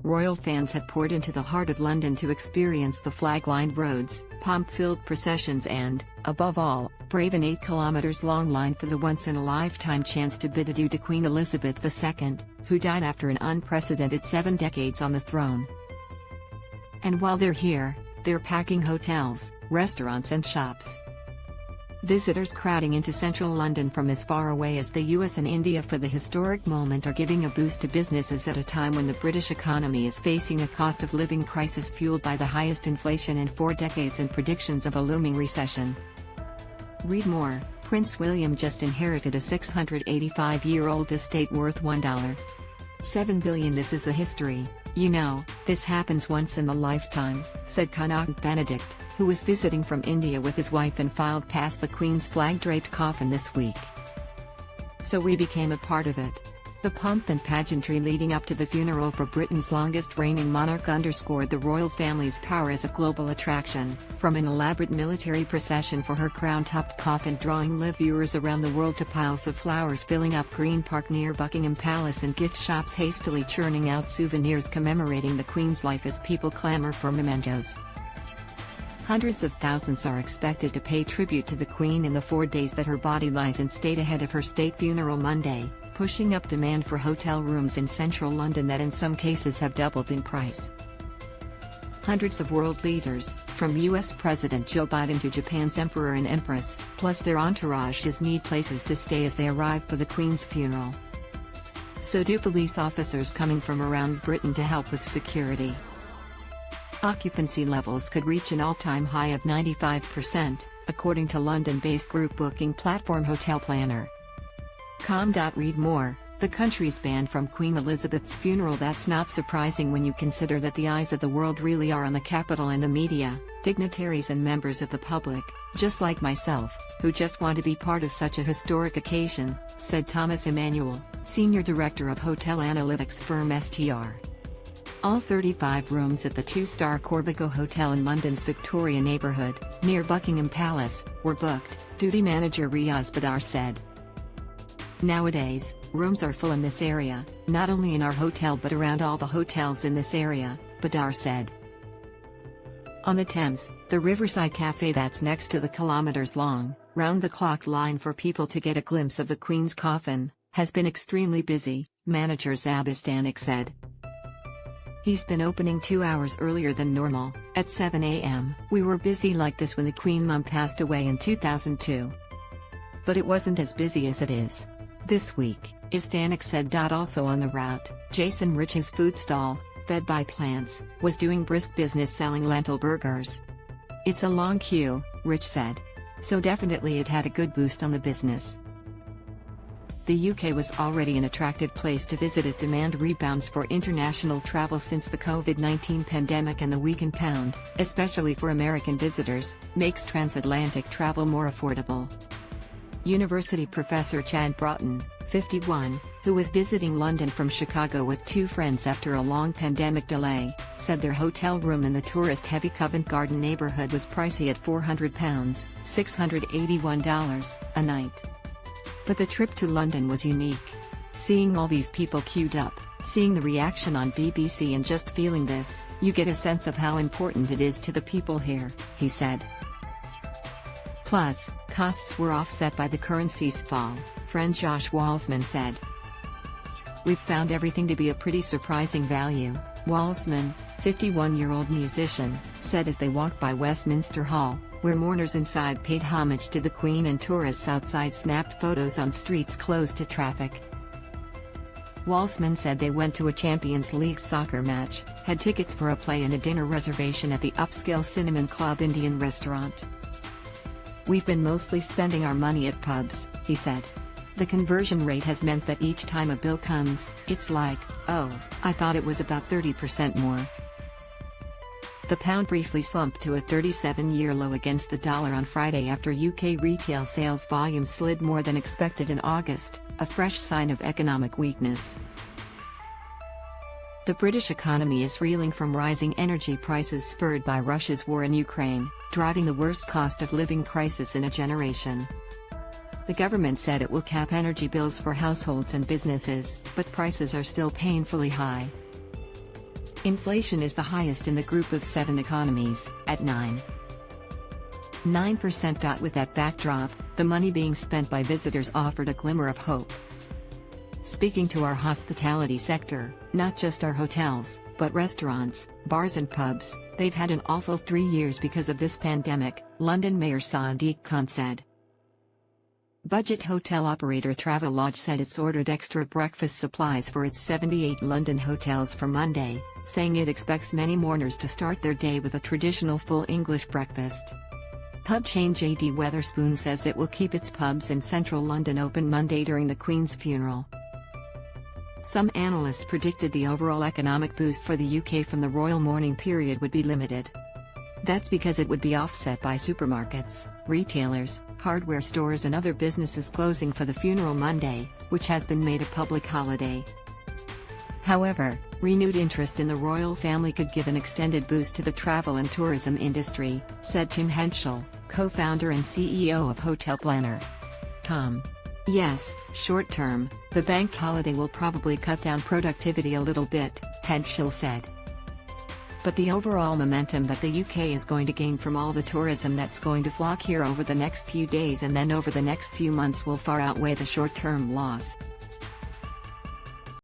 royal fans have poured into the heart of London to experience the flag-lined roads, pomp-filled processions and, above all, brave an 8-kilometers-long line for the once-in-a-lifetime chance to bid adieu to Queen Elizabeth II, who died after an unprecedented 7 decades on the throne. And while they're here, they're packing hotels, restaurants and shops. Visitors crowding into central London from as far away as the US and India for the historic moment are giving a boost to businesses at a time when the British economy is facing a cost of living crisis fueled by the highest inflation in 4 decades and predictions of a looming recession. Read more. Prince William just inherited a 685-year-old estate worth $1.7 billion. This is the history. You know, this happens once in a lifetime, said King Benedict, who was visiting from India with his wife and filed past the Queen's flag-draped coffin this week. So we became a part of it. The pomp and pageantry leading up to the funeral for Britain's longest reigning monarch underscored the royal family's power as a global attraction, from an elaborate military procession for her crown-topped coffin drawing live viewers around the world to piles of flowers filling up Green Park near Buckingham Palace and gift shops hastily churning out souvenirs commemorating the Queen's life as people clamor for mementos. Hundreds of thousands are expected to pay tribute to the Queen in the 4 days that her body lies in state ahead of her state funeral Monday, pushing up demand for hotel rooms in central London that in some cases have doubled in price. Hundreds of world leaders, from US President Joe Biden to Japan's Emperor and Empress, plus their entourages need places to stay as they arrive for the Queen's funeral. So do police officers coming from around Britain to help with security. Occupancy levels could reach an all-time high of 95%, according to London-based group booking platform Hotel Planner. Read more. The country's banned from Queen Elizabeth's funeral. That's not surprising when you consider that the eyes of the world really are on the capital and the media, dignitaries and members of the public, just like myself, who just want to be part of such a historic occasion, said Thomas Emanuel, Senior Director of Hotel Analytics firm STR. All 35 rooms at the 2-star Corbico Hotel in London's Victoria neighbourhood, near Buckingham Palace, were booked, duty manager Riaz Badar said. Nowadays, rooms are full in this area, not only in our hotel but around all the hotels in this area, Badar said. On the Thames, the Riverside Cafe that's next to the kilometers-long, round-the-clock line for people to get a glimpse of the Queen's coffin, has been extremely busy, manager Zabis said. He's been opening 2 hours earlier than normal, at 7 a.m. We were busy like this when the Queen Mum passed away in 2002. But it wasn't as busy as it is this week, Stanek said. Also on the route, Jason Rich's food stall, Fed by Plants, was doing brisk business selling lentil burgers. It's a long queue, Rich said. So definitely it had a good boost on the business. The UK was already an attractive place to visit as demand rebounds for international travel since the COVID-19 pandemic, and the weakened pound, especially for American visitors, makes transatlantic travel more affordable. University professor Chad Broughton, 51, who was visiting London from Chicago with 2 friends after a long pandemic delay, said their hotel room in the tourist-heavy Covent Garden neighbourhood was pricey at £400, $681, a night. But the trip to London was unique. Seeing all these people queued up, seeing the reaction on BBC and just feeling this, you get a sense of how important it is to the people here, he said. Plus, costs were offset by the currency's fall, friend Josh Walsman said. We've found everything to be a pretty surprising value, Walsman, 51-year-old musician, said as they walked by Westminster Hall, where mourners inside paid homage to the Queen and tourists outside snapped photos on streets closed to traffic. Walsman said they went to a Champions League soccer match, had tickets for a play and a dinner reservation at the upscale Cinnamon Club Indian restaurant. We've been mostly spending our money at pubs, he said. The conversion rate has meant that each time a bill comes, it's like, oh, I thought it was about 30% more. The pound briefly slumped to a 37-year low against the dollar on Friday after UK retail sales volume slid more than expected in August, a fresh sign of economic weakness. The British economy is reeling from rising energy prices spurred by Russia's war in Ukraine, driving the worst cost of living crisis in a generation. The government said it will cap energy bills for households and businesses, but prices are still painfully high. Inflation is the highest in the group of 7 economies, at 9%. With that backdrop, the money being spent by visitors offered a glimmer of hope. Speaking to our hospitality sector, not just our hotels, but restaurants, bars and pubs, they've had an awful 3 years because of this pandemic, London Mayor Sadiq Khan said. Budget hotel operator Travelodge said it's ordered extra breakfast supplies for its 78 London hotels for Monday, saying it expects many mourners to start their day with a traditional full English breakfast. Pub chain JD Wetherspoon says it will keep its pubs in central London open Monday during the Queen's funeral. Some analysts predicted the overall economic boost for the UK from the royal mourning period would be limited. That's because it would be offset by supermarkets, retailers, hardware stores and other businesses closing for the funeral Monday, which has been made a public holiday. However, renewed interest in the royal family could give an extended boost to the travel and tourism industry, said Tim Henschel, co-founder and CEO of Hotel Planner.Com. Yes, short-term, the bank holiday will probably cut down productivity a little bit, Henschel said. But the overall momentum that the UK is going to gain from all the tourism that's going to flock here over the next few days and then over the next few months will far outweigh the short-term loss,